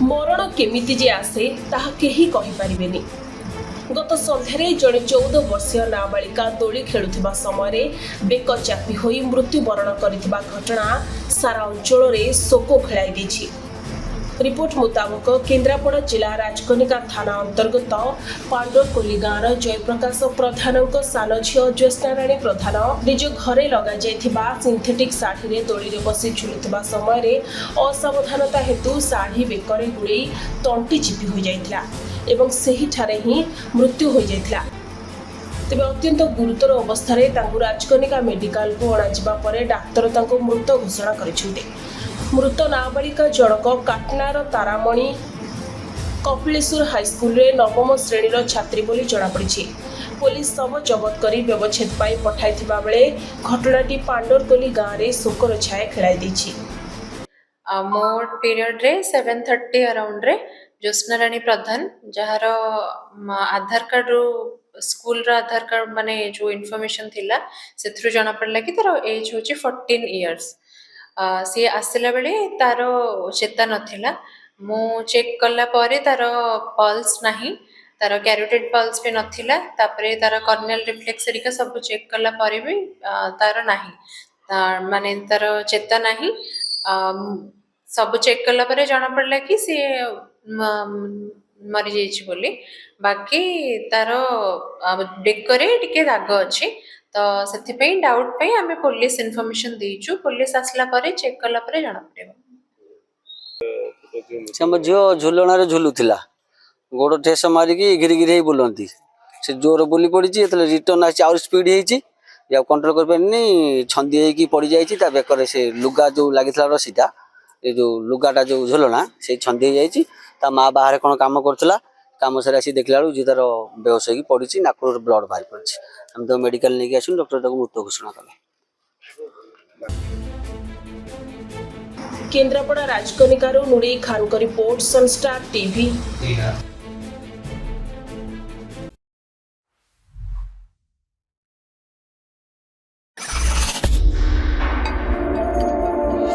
मरण केमिति जे आसे ताहा केही कहि परिबेनी। गत सन्ध्यारे जड़े 14 वर्षीय नाबालिका दोली खेलुथिबा समय बेक चापी होई मृत्युवरण करिथिबा घटना सारा अंचल रे शोक खेलाई दैछि। रिपोर्ट मुताबक केन्द्रापड़ा जिला राजकनिका थाना अंतर्गत पांडरकोली गाँव जयप्रकाश प्रधान सान झील ज्योत्स्नाराणी प्रधान निज घरे लगा जाइथिबा सिंथेटिक साढ़ी दोली बसी झुलुथिबा समय असावधानता हेतु साढ़ी बेकरे गुड़े तंटी चिपी हो जाइथिला एवं सही ठारे ही मृत्यु हो जाइथिला। तेबे अत्यंत गुरुतर अवस्था राजकनिका मेडिकल को अणाजिबा परे डाक्तर तांको मृत घोषणा करिसेंते। मृत नाबालिका जनक काटनार तारामणि कपिलेश्वर हाईस्कूल रे नवम श्रेणीर छात्री बोली जଣାपड़ी। पुलिस शव जबत कर व्यवच्छेद पाई पठाइथिबा बेले घटनाटी पांडरकोली गाँव रे शोकर छाया खेलाई दैछि। मोर पीरियड रे 7:30 अराउंड रे ज्योत्स्नाराणी प्रधान जार आधार कार्ड रो स्कूल रो आधार कार्ड माने जो इन्फॉर्मेशन थिला सेथरु जना पड़ला कि तार एज होची 14 इयर्स। सी आसला बेले तार चेता नथिला। मु चेक कला परे तार पल्स नाही, तार कैरोटिड पल्स भी नथिला। तापरे तार कर्नियल रिफ्लेक्स एरिका सब चेक कला परे भी तार नाही, माने तार चेता नाही। सब चेक कला परे जना पड़ला कि सी मरी जाइछि बोली। बाकी तार बेकरे टिके दाग अछि तो सेथि पे डाउट पे हमें पुलिस इन्फॉर्मेशन देइछु। पुलिस आसला परे चेक कला परे जना पड़ेबो। हम झियो झुलना रे झुलुथिला गोड़ ठेस मारिकी घिरी घिरी बुलंती से जोर बुली पड़ी रिटर्न आसी आउट स्पीड होती कंट्रोल कर पानी छंदी होगी पड़ जाइए बेकर से लुगा जो लगी रसीटा ये जो लुगाटा जो झुलना से छंदी हो जाता माँ बाहर कौन काम करुला काम सारे आसी देखला जी तार बेहोश होगी पड़ी नाक ब्लड बाहर पड़ी हम तो मेडिकल नहीं आसू डॉक्टर मृत घोषणा कले। केन्द्रापड़ा राजकनिकार नुड़े खान रिपोर्ट सनस्टार टीवी।